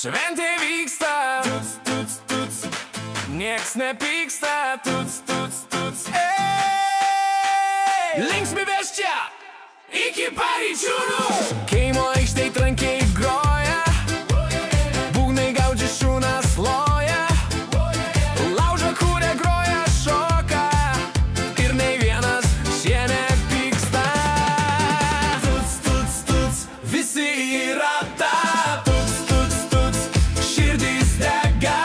Šventė vyksta, nieks nepyksta. Linksmi veš čia iki paryčių. Kaimo aikštėj trankiai groja, būgnai gaudžia, šūnas loja, laužo kūrė, groja, šoka ir nei vienas šie nepyksta. Visi yra ta. Širdys dega,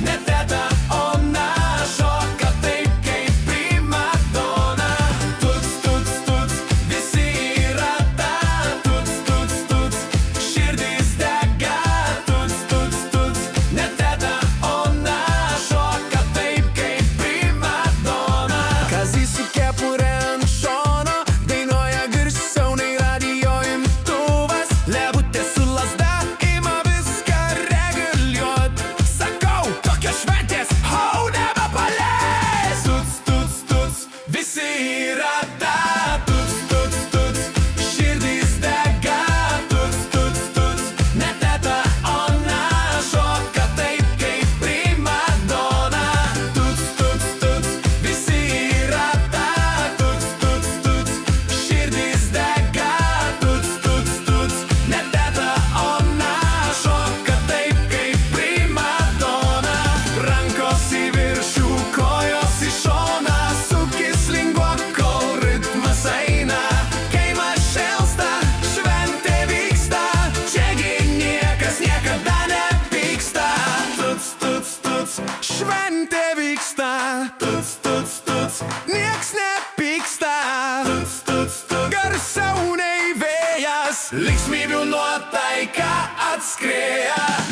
ne teta, ona šoka taip kaip primadona. Visi yra ta. Širdys dega, ne teta, ona šoka taip kaip primadona. Kazys su kepure ant šono dainuoja garsiau nei radijo imtuvas. Lebutė su lazda ima viską reguliuot. Sakau, tokios šventės hau nebepaleis. Visi yra ta. Širdys dega, ne teta, ona šoka taip kaip primadona. Visi yra ta. Širdys dega, ne teta, ona šoka taip kaip primadona. Rankos į viršų, kojos į šoną, sukis linguok, kol ritmas eina. Kaimas šėlsta, šventė vyksta, čiagi niekas niekada nepyksta. Šventė vyksta, nieks nepyksta. Garsiau nei vėjas, linksmybių nuotaika atskrieja.